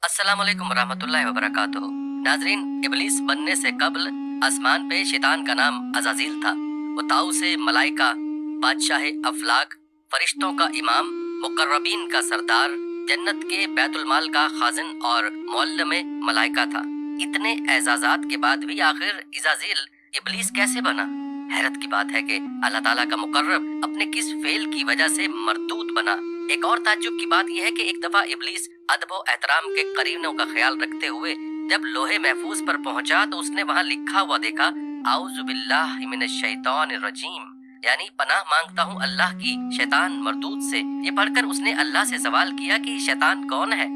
अस्सलाम वालेकुम रहमतुल्लाहि व बरकातुहू। नाजरीन, इबलीस बनने से कबल आसमान पे शैतान का नाम अज़ाज़ील था। वो ताऊ से मलाइका, बादशाह अफलाक, फरिश्तों का इमाम, मुकर्रबीन का सरदार, जन्नत के बैतुल माल का खाजिन और मुअल्लिम मलाइका था। इतने एजाजात के बाद भी आखिर इज़ाज़ील इबलीस कैसे बना? हैरत की बात है कि अल्लाह ताला का मुकर्रब अपने किस फेल की वजह से मरदूद बना। एक और ताज्जुब की बात यह है कि एक दफा इबलीस अदब व एहतराम के करीनों का ख्याल रखते हुए जब लोहे महफूज पर पहुंचा तो उसने वहां लिखा हुआ देखा, आऊज़ु बिल्लाहि मिनश शैतानिर रजीम, यानी पनाह मांगता हूँ अल्लाह की शैतान मरदूद से। ये पढ़कर उसने अल्लाह से सवाल किया कि शैतान कौन है।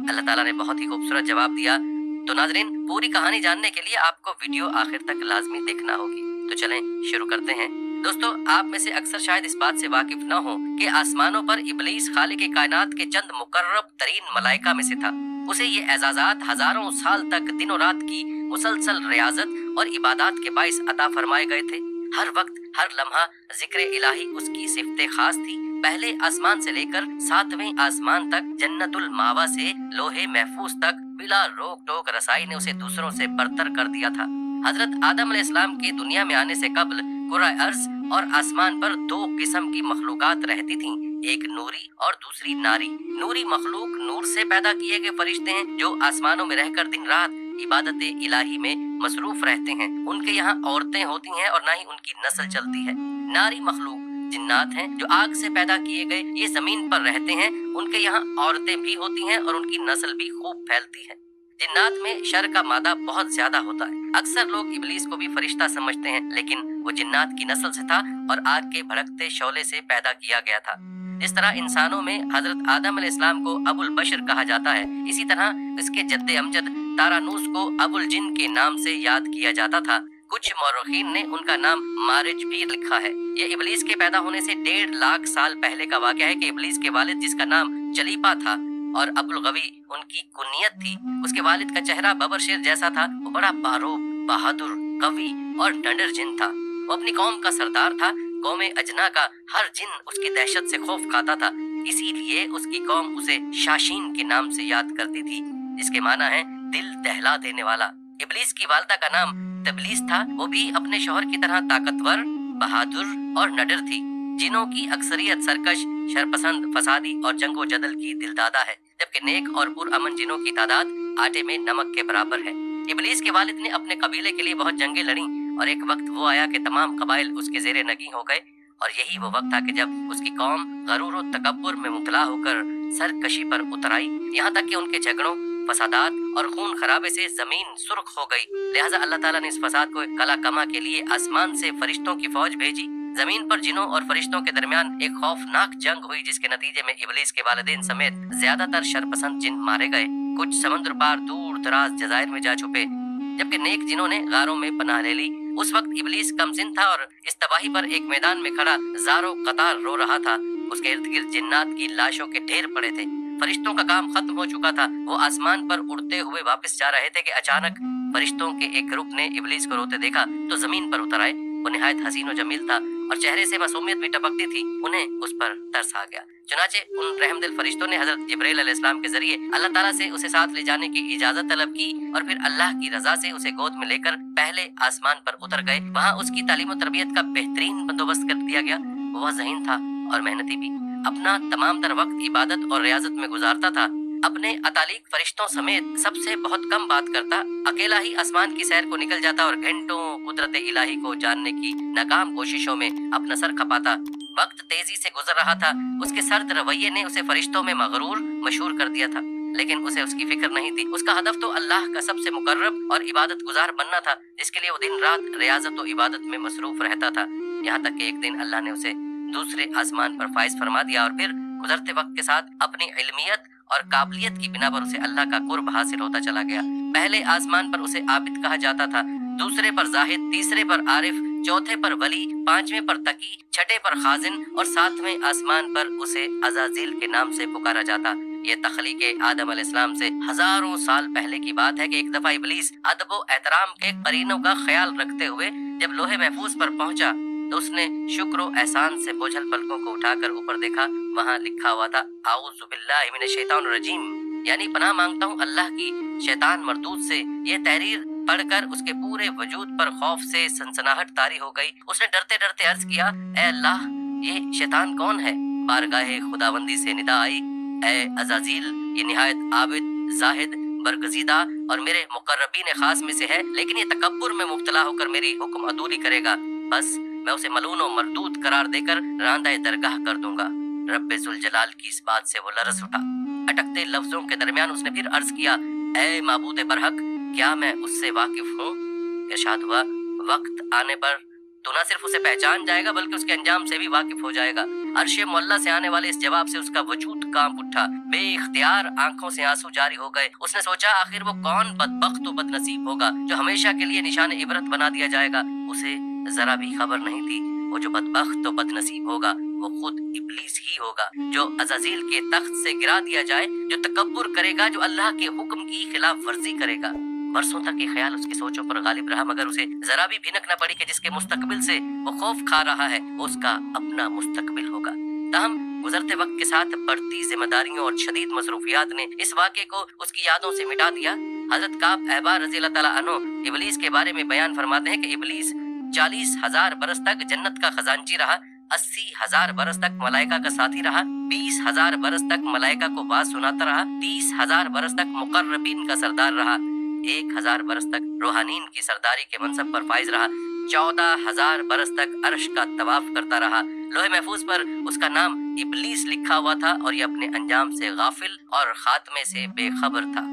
अल्लाह ताला ने बहुत ही खूबसूरत जवाब दिया। तो नाजरीन, पूरी कहानी जानने के लिए आपको वीडियो आखिर तक लाजमी देखना होगी। तो चलें शुरू करते हैं। दोस्तों, आप में से अक्सर शायद इस बात से वाकिफ न हो कि आसमानों पर इबलीस खालिक कायनात के चंद मुकर्रब तरीन मलाइका में से था। उसे ये एजाजात हजारों साल तक दिनों रात की मुसलसल रियाजत और इबादत के बाइस अता फरमाए गए थे। हर वक्त हर लम्हा जिक्र इलाही उसकी सिफते खास थी। पहले आसमान से लेकर 7वें आसमान तक, जन्नतुल मावा से लोहे महफूज तक बिला रोक टोक रसाई ने उसे दूसरों से बरतर कर दिया था। हजरत आदम अलैहिस्सलाम के दुनिया में आने से कबल कुर्रा अर्ज और आसमान पर दो किस्म की मखलूकात रहती थीं, एक नूरी और दूसरी नारी। नूरी मखलूक नूर से पैदा किए गए फरिश्ते हैं जो आसमानों में रहकर दिन रात इबादत इलाही में मसरूफ रहते हैं। उनके यहाँ औरतें होती हैं और ना ही उनकी नस्ल चलती है। नारी मखलूक जिन्नात हैं जो आग से पैदा किए गए, ये जमीन पर रहते हैं। उनके यहाँ औरतें भी होती हैं और उनकी नस्ल भी खूब फैलती है। जिन्नात में शर का मादा बहुत ज्यादा होता है। अक्सर लोग इबलीस को भी फरिश्ता समझते हैं, लेकिन वो जिन्नात की नस्ल से था और आग के भड़कते शोले से पैदा किया गया था। जिस तरह इंसानों में हजरत आदम अलैहिस्सलाम को अबुल बशर कहा जाता है, इसी तरह इसके जद्दे अमजद तारानूस को अबुल जिन के नाम से याद किया जाता था। कुछ मौरखीन ने उनका नाम मारिज भी लिखा है। ये इबलीस के पैदा होने से 1.5 लाख साल पहले का वाक़या है कि इबलीस के वालिद, जिसका नाम चलीपा था और अबुल गवी उनकी कुनियत थी, उसके वालिद का चेहरा बबर शेर जैसा था। वो बड़ा बारूद, बहादुर, कवि और डंडर जिन था। वो अपनी कौम का सरदार था। कौमे अजना का हर जिन उसकी दहशत से खौफ खाता था, इसीलिए उसकी कौम उसे शाशीन के नाम से याद करती थी, जिसके माना है दिल दहला देने वाला। इबलीस की वालदा का नाम तबलीस था। वो भी अपने शौहर की तरह ताकतवर, बहादुर और नडर थी। जिनों की अक्सरियत सरकश, शरपसंद, फसादी और जंगो जदल की दिलदादा है, जबकि नेक और पुरअमन जिनों की तादाद आटे में नमक के बराबर है। इबलीस के वालिद ने अपने कबीले के लिए बहुत जंगें लड़ी और एक वक्त वो आया कि तमाम कबाइल उसके जेरे नगी हो गए। और यही वो वक्त था कि जब उसकी कौम गरूर और तकब्बुर में मुबतला होकर सरकशी पर उतर आई। यहाँ तक कि उनके झगड़ों, फसादात और खून खराबे से जमीन सुर्ख हो गई। लिहाजा अल्लाह ताला ने इस फसाद को कला कमा के लिए आसमान से फरिश्तों की फौज भेजी। जमीन पर जिनों और फरिश्तों के दरमियान एक खौफनाक जंग हुई, जिसके नतीजे में इबलीस के वालिदैन समेत ज्यादातर शरपसंद जिन मारे गए। कुछ समुद्र पार दूर दराज जजायर में जा छुपे, जबकि नेक जिनों ने गारों में पनाह ले ली। उस वक्त इबलीस कमसिन था और इस तबाही पर एक मैदान में खड़ा जारो कतार रो रहा था। उसके इर्द गिर्द जिन्नात की लाशों के ढेर पड़े थे। फरिश्तों का काम खत्म हो चुका था। वो आसमान पर उड़ते हुए वापस जा रहे थे कि अचानक फरिश्तों के एक ग्रुप ने इबलीस को रोते देखा तो जमीन पर उतर आए। वो निहायत हसीन और जमील था और चेहरे से मासूमियत भी टपकती थी। उन्हें उस पर तरस आ गया। चुनाचे उन रहमदिल फरिश्तों ने हजरत जिब्राइल अलैहिस्सलाम के जरिए अल्लाह ताला से उसे साथ ले जाने की इजाजत तलब की और फिर अल्लाह की रजा से उसे गोद में लेकर पहले आसमान पर उतर गए। वहाँ उसकी तालीम और तरबियत का बेहतरीन बंदोबस्त कर दिया गया। वह ज़हीन था और मेहनती भी। अपना तमाम तर वक्त इबादत और रियाजत में गुजारता था। अपने अतालिक फरिश्तों समेत सबसे बहुत कम बात करता। अकेला ही आसमान की सैर को निकल जाता और घंटों कुदरत इलाही को जानने की नाकाम कोशिशों में अपना सर खपाता। वक्त तेजी से गुजर रहा था। उसके सर्द रवैये ने उसे फरिश्तों में मगरूर मशहूर कर दिया था, लेकिन उसे उसकी फिक्र नहीं थी। उसका हदफ तो अल्लाह का सबसे मुकर्रब और इबादत गुजार बनना था, जिसके लिए वो दिन रात रियाजत और इबादत में मसरूफ रहता था। यहाँ तक कि एक दिन अल्लाह ने उसे दूसरे आसमान पर फाइज फरमा दिया और फिर गुजरते वक्त के साथ अपनी इल्मियत और काबिलियत की बिना पर उसे अल्लाह का कुर्ब हासिल होता चला गया। पहले आसमान पर उसे आबिद कहा जाता था, दूसरे पर जाहिद, तीसरे पर आरिफ, चौथे पर वली, पांचवें पर तकी, छठे पर खाजिन और सातवें आसमान पर उसे अज़ाज़ील के नाम से पुकारा जाता। ये तख्लीक आदम अलैहिस्सलाम से हजारों साल पहले की बात है कि एक दफा इबलीस अदब व एहतराम के करीनों का ख्याल रखते हुए जब लोहे महफूज पर पहुंचा तो उसने शुक्र व एहसान से बोझल पलकों को उठाकर ऊपर देखा। वहाँ लिखा हुआ था, आऊज़ु बिल्लाहि मिनश शैतानिर रजीम, यानी पनाह मांगता हूँ अल्लाह की शैतान मरदूद से। ये तहरीर पढ़कर उसके पूरे वजूद पर खौफ से सनसनाहट तारी हो गई। उसने डरते डरते अर्ज किया, ए अल्लाह, ये शैतान कौन है? बारगाहे खुदाबंदी से निदा आई, ए अज़ाज़ील, ये निहायत आबिद, जाहिद, बरगजीदा और मेरे मुकर्रबीन खास में से है, लेकिन ये तकब्बुर में मुब्तला होकर मेरी हुक्म अदूरी करेगा। बस मैं उसे मलून और मरदूद करार देकर रांदा दरगाह कर दूंगा। रब्बे जुल जलाल की इस बात से वो लरस उठा। अटकते लफ्जों के दरमियान उसने फिर अर्ज किया, ए माबूद बरहक, क्या मैं उससे वाकिफ हूँ? इरशाद हुआ, वक्त आने पर तो न सिर्फ उसे पहचान जाएगा बल्कि उसके अंजाम से भी वाकिफ हो जाएगा। अर्शे मुअल्ला से आने वाले इस जवाब से उसका वजूद कांप उठा। बेइख्तियार आंखों से आंसू जारी हो गए। उसने सोचा, आखिर वो कौन बदबख्त व बदनसीब होगा जो हमेशा के लिए निशान इबरत बना दिया जाएगा। उसे जरा भी खबर नहीं थी वो जो बदबख्त व बदनसीब होगा वो खुद इब्लीस ही होगा, जो अज़ाज़ील के तख्त से गिरा दिया जाए, जो तकब्बुर करेगा, जो अल्लाह के हुक्म की खिलाफ वर्जी करेगा। बरसों तक ये ख्याल उसकी सोचों पर गालिब रहा, मगर उसे जरा भी भिनक न पड़ी कि जिसके मुस्तकबिल से वो खौफ खा रहा है वो उसका अपना मुस्तकबिल होगा। ताहम गुजरते वक्त के साथ बढ़ती जिम्मेदारियों और शदीद मसरूफियात ने इस वाक़े को उसकी यादों से मिटा दिया। हजरत काब अहबार रज़ी अल्लाह तआला अन्हु इब्लीस के बारे में बयान फरमाते हैं कि इब्लीस 40,000 बरस तक जन्नत का खजांची रहा, 80,000 बरस तक मलाइका का साथी रहा, 20,000 बरस तक मलाइका को बात सुनाता रहा, 30,000 बरस तक मुकर्रबीन का सरदार रहा, 1,000 बरस तक रूहानीन की सरदारी के मनसब पर फाइज रहा, 14,000 बरस तक अर्श का तवाफ करता रहा। लोहे महफूज पर उसका नाम इब्लीस लिखा हुआ था और ये अपने अंजाम से गाफिल और खात्मे से बेखबर था।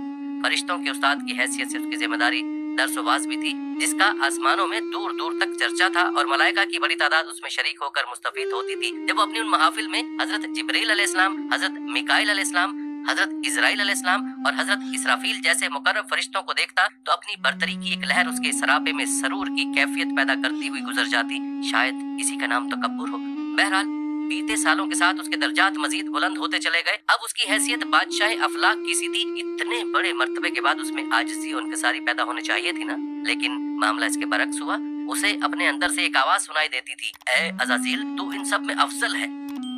फरिश्तों के उस्ताद की हैसियत से उसकी जिम्मेदारी दरसवाज भी थी, जिसका आसमानों में दूर दूर तक चर्चा था और मलाइका की बड़ी तादाद उसमें शरीक होकर मुस्तफीद होती थी। जब वो अपनी उन महाफिल में हजरत जिब्रील अलैहिस्सलाम, हजरत मिकाइल अलैहिस्सलाम, हजरत इजराइल अलैहिस्सलाम और हजरत इसराफील जैसे मुकर्रब फरिश्तों को देखता तो अपनी बरतरी की एक लहर उसके सराबे में सरूर की कैफियत पैदा करती हुई गुजर जाती। शायद इसी का नाम तकब्बुर हो। बहरहाल बीते सालों के साथ उसके दर्जात मजीद बुलंद होते चले गए। अब उसकी हैसियत बादशाह अफलाक की सी थी। इतने बड़े मर्तबे के बाद उसमें आजिज़ी और इंकिसारी पैदा होनी चाहिए थी ना, लेकिन मामला इसके बरक्स हुआ। उसे अपने अंदर से एक आवाज सुनाई देती थी, ए अज़ाज़ील, तू इन सब में अफजल है।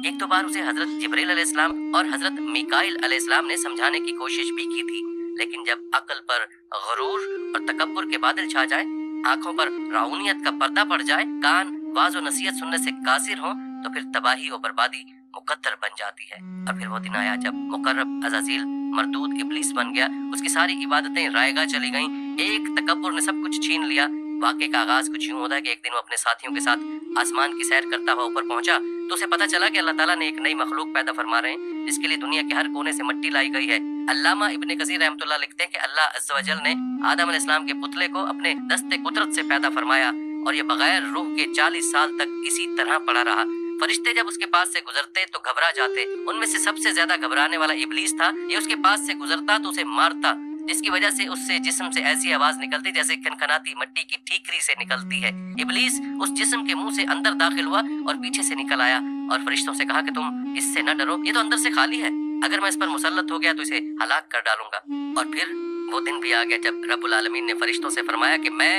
एक दो बार उसे हजरत जिब्रील अलैहिस्सलाम और हजरत मिकाइल अलैहिस्सलाम ने समझाने की कोशिश भी की थी, लेकिन जब अक्ल पर गरूर और तकब्बुर के बादल छा जाए, आंखों पर राउनियत का पर्दा पड़ जाए, कान वाज़ व नसीहत सुनने से कासिर हो, तो फिर तबाही और बर्बादी मुकद्दर बन जाती है। और फिर वो दिन आया जब मुकर्रब अज़ाज़ील मरदूद इब्लीस बन गया। उसकी सारी इबादतें रायगा चली गईं। एक तकब्बुर ने सब कुछ छीन लिया। वाक़े का आगाज कुछ यूं होता है कि एक दिन वो अपने साथियों के साथ आसमान की सैर करता हुआ ऊपर पहुंचा तो उसे पता चला कि अल्लाह ताला ने एक नई मखलूक पैदा फरमा रहे हैं, जिसके लिए दुनिया के हर कोने से मिट्टी लाई गई है। अल्लामा इब्ने कसीर रहमतुल्लाह लिखते हैं कि अल्लाह अज़्ज़ व जल ने आदम अलैहिस्सलाम के पुतले को अपने दस्ते कुदरत से पैदा फरमाया और ये बगैर रूह के 40 साल तक इसी तरह पड़ा रहा। फरिश्ते जब उसके पास से गुजरते तो घबरा जाते। उनमें से सबसे ज्यादा घबराने वाला इब्लीस था। ये उसके पास से गुजरता तो उसे मारता, जिसकी वजह से उससे जिस्म से ऐसी आवाज निकलती जैसे खनखनाती मिट्टी की ठीकरी से निकलती है। इब्लीस उस जिस्म के मुंह से अंदर दाखिल हुआ और पीछे से निकल आया और फरिश्तों से कहा कि तुम इससे न डरो, ये तो अंदर से खाली है। अगर मैं इस पर मुसल्लत हो गया तो इसे हलाक कर डालूंगा। और फिर वो दिन भी आ गया जब रब्बुल आलमीन ने फरिश्तों से फरमाया कि मैं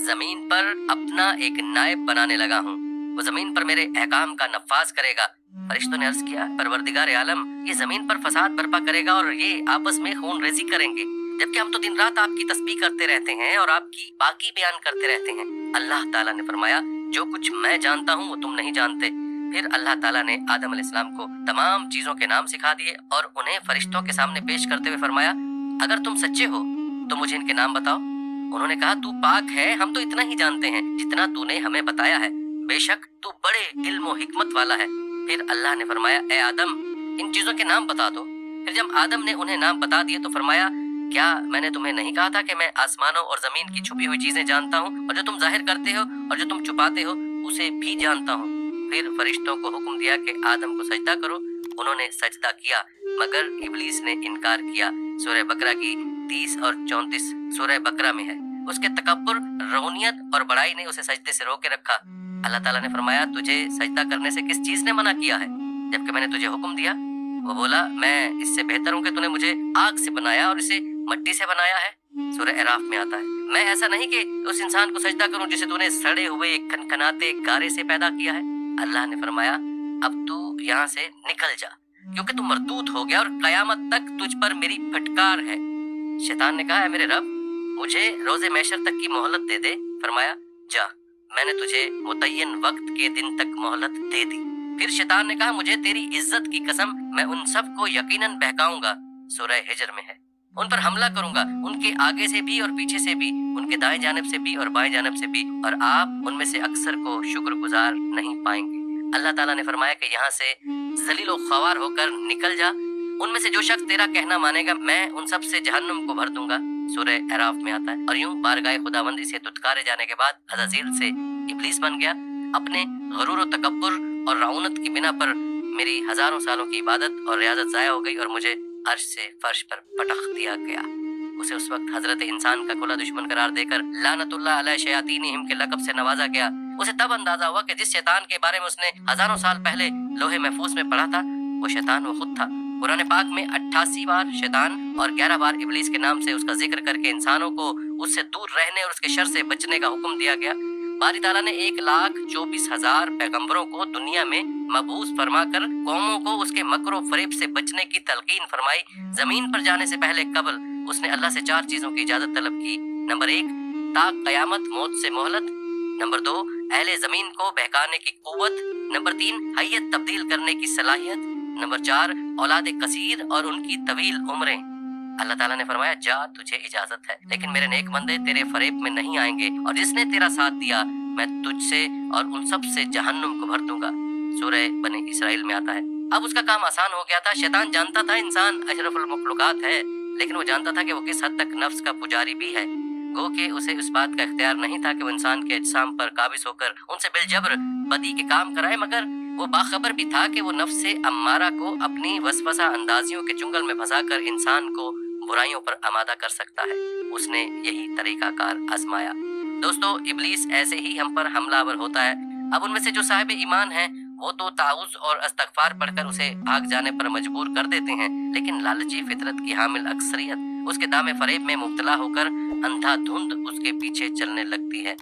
जमीन पर अपना एक नायब बनाने लगा हूँ, वो जमीन पर मेरे अहकाम का नफाज करेगा। फरिश्तों ने अर्ज किया, परवरदिगार आलम, ये जमीन पर फसाद बर्पा करेगा और ये आपस में खून रेजी करेंगे, जबकि हम तो दिन रात आपकी तस्बीह करते रहते हैं और आपकी पाकी बयान करते रहते हैं। अल्लाह ताला ने फरमाया, जो कुछ मैं जानता हूँ वो तुम नहीं जानते। फिर अल्लाह ताला ने आदम अलैहिस्सलाम को तमाम चीजों के नाम सिखा दिए और उन्हें फरिश्तों के सामने पेश करते हुए फरमाया, अगर तुम सच्चे हो तो मुझे इनके नाम बताओ। उन्होंने कहा, तू पाक है, हम तो इतना ही जानते हैं जितना तूने हमें बताया है, बेशक तू बड़े इल्म और हिकमत वाला है। फिर अल्लाह ने फरमाया, ए आदम, इन चीजों के नाम बता दो। फिर जब आदम ने उन्हें नाम बता दिए तो फरमाया, क्या मैंने तुम्हें नहीं कहा था कि मैं आसमानों और जमीन की छुपी हुई चीजें जानता हूँ और जो तुम जाहिर करते हो और जो तुम छुपाते हो उसे भी जानता हूँ। फिर फरिश्तों को हुक्म दिया कि आदम को सजदा करो। उन्होंने सजदा किया मगर इब्लीस ने इनकार किया। सूरह बकरा की 30 और 34 सूरह बकरा में है। उसके तकब्बुर, रऊनियत और बड़ाई ने उसे सजदे से रोके रखा। अल्लाह ताला ने फरमाया, तुझे सजदा करने से किस चीज ने मना किया है जबकि मैंने तुझे हुक्म दिया? वो बोला, मैं इससे बेहतर हूँ कि तूने मुझे आग से बनाया और इसे मट्टी से बनाया है। सूरह अराफ में आता है, मैं ऐसा नहीं कि उस इंसान को सजदा करूं जिसे तूने सड़े हुए खनखनाते गारे से पैदा किया है। अल्लाह ने फरमाया, अब तू यहाँ से निकल जा। क्योंकि तू मरदूद हो गया और कयामत तक तुझ पर मेरी फटकार है। शैतान ने कहा, मेरे रब, मुझे रोजे महशर तक की मोहलत दे दे। फरमाया, जा, मैंने तुझे मुतय्यन वक्त के दिन तक मोहलत दे दी। फिर शैतान ने कहा, मुझे तेरी इज्जत की कसम, मैं उन सब को यकीनन बहकाऊंगा, सूरह हिजर में है, उन पर हमला करूंगा, उनके आगे से भी और पीछे से भी, उनके दाएं जानिब से भी और बाएं जानिब से भी, और आप उनमें से अक्सर को शुक्रगुजार नहीं पाएंगे। अल्लाह ताला ने फरमाया कि यहाँ से जलील व ख्वार होकर निकल जा, उनमें से जो शख्स तेरा कहना मानेगा मैं उन सब से जहन्नुम को भर दूंगा, सूरह अराफ में आता है। और यूं बारगाह खुदाबंदी से दुत्कारे जाने के बाद अज़ाज़ील से इब्लीस बन गया। अपने गरूर व तकब्बुर और रऊनत की बिना पर मेरी हजारों सालों की इबादत और रियाजत ज़ाया हो गई और मुझे अर्श से फर्श पर पटख दिया गया। उसे उस वक्त हजरत इंसान का खुला दुश्मन करार देकर लानतुल्लाह अलैहि शयातीनिहिम के लक़ब से नवाजा गया। उसे तब अंदाजा हुआ कि जिस शैतान के बारे में उसने हजारों साल पहले लोहे महफूज में पढ़ा था, वो शैतान वो खुद था। कुरान पाक में 88 बार शैतान और 11 बार इब्लीस के नाम से उसका जिक्र करके इंसानों को उससे दूर रहने और उसके शर से बचने का हुक्म दिया गया। बारी ताला ने 1,24,000 पैगंबरों को दुनिया में मबूस फरमाकर कौमों को उसके मकरो फरेब से बचने की तलकीन फरमाई। जमीन पर जाने से पहले कबल उसने अल्लाह से 4 चीजों की इजाजत तलब की। नंबर 1, ता कयामत मौत से मोहलत। नंबर 2, अहले जमीन को बहकाने की कुव्वत। नंबर 3, हैयत तब्दील करने की सलाहियत। नंबर 4, औलाद कसीर और उनकी तवील उम्रें। अल्लाह ताला ने फरमाया, जा, तुझे इजाजत है, लेकिन मेरे नेक बंदे तेरे फरेब में नहीं आएंगे, और जिसने तेरा साथ दिया मैं तुझसे और उन सब से जहन्नुम को भर दूंगा, सूरह बनी इसराइल में आता है। अब उसका काम आसान हो गया था। शैतान जानता था इंसान अशरफुल मखलूकात है, लेकिन वो जानता था कि वो किस हद तक नफ्स का पुजारी भी है। गो के उसे इस बात का इख्तियार नहीं था कि वो इंसान के अजसाम पर काबिज होकर उनसे बिलजबर बदी के काम कराए, मगर वो बाखबर भी था कि वो नफ्स से अम्मारा को अपनी वसवसा अंदाजियों के चुंगल में फंसाकर इंसान को बुराइयों पर आमादा कर सकता है। उसने यही तरीकाकार आजमाया। दोस्तों, इब्लीस ऐसे ही हम पर हमलावर होता है। अब उनमें से जो साहिब ईमान हैं वो तो ताउज़ और इस्तग़फ़ार पढ़कर उसे भाग जाने पर मजबूर कर देते हैं, लेकिन लालची फितरत की हामिल अक्सरियत उसके दामे फरेब में मुब्तला होकर अंधाधुंध उसके पीछे चलने लगती है।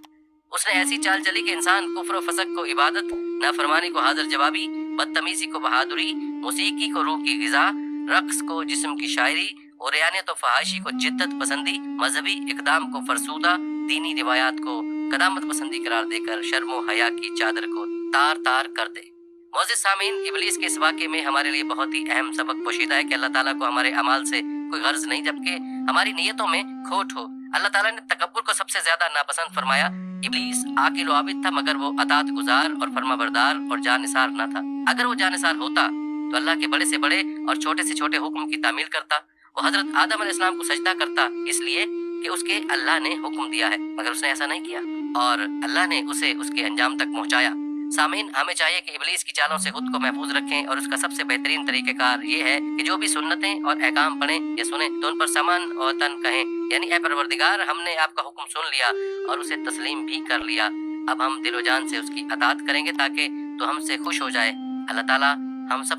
उसने ऐसी चाल चली कि इंसान कुफ्र व फसक को इबादत, नाफरमानी को हाजिर जवाबी, बदतमीजी को बहादुरी, मौसीकी को रूह की ग़िज़ा, रक्स को जिस्म की शायरी, और यानियत व फहाशी को जिद्दत पसंदी, मजहबी इकदाम को फरसूदा, दीनी रिवायात को कदामत पसंदी करार देकर शर्मो हया की चादर को तार तार कर दे। मौज़िज़ सामीन, इब्लीस के इस वाक़े में हमारे लिए बहुत ही अहम सबक पोशीदा है कि अल्लाह ताला को हमारे अमाल से कोई गर्ज नहीं, जबकि हमारी नीयतों में खोट हो। अल्लाह ताला ने तकब्बुर को सबसे ज्यादा नापसंद फरमाया। इब्लीस आकिल व आबिद था, मगर वो अतात गुजार और फरमाबरदार और जानिसार न था। अगर वो जानिसार होता तो अल्लाह के बड़े से बड़े और छोटे से छोटे हुक्म की तामील करता। वो हजरत आदम अलैहिस्सलाम को सजदा करता, इसलिए कि उसके अल्लाह ने हुक्म दिया है, मगर उसने ऐसा नहीं किया और अल्लाह ने उसे उसके अंजाम तक पहुंचाया। सामीन, हमें चाहिए कि इब्लीस की चालों से खुद को महफूज रखें, और उसका सबसे बेहतरीन तरीक़ेकार ये है कि जो भी सुन्नतें और अहकाम पढ़ें या सुनें तो उन पर समन और तन कहें, यानी ऐ परवरदिगार, हमने आपका हुक्म सुन लिया और उसे तस्लीम भी कर लिया। अब हम दिलो जान से उसकी अताअत करेंगे ताकि तो हमसे खुश हो जाए। अल्लाह ताला हम सब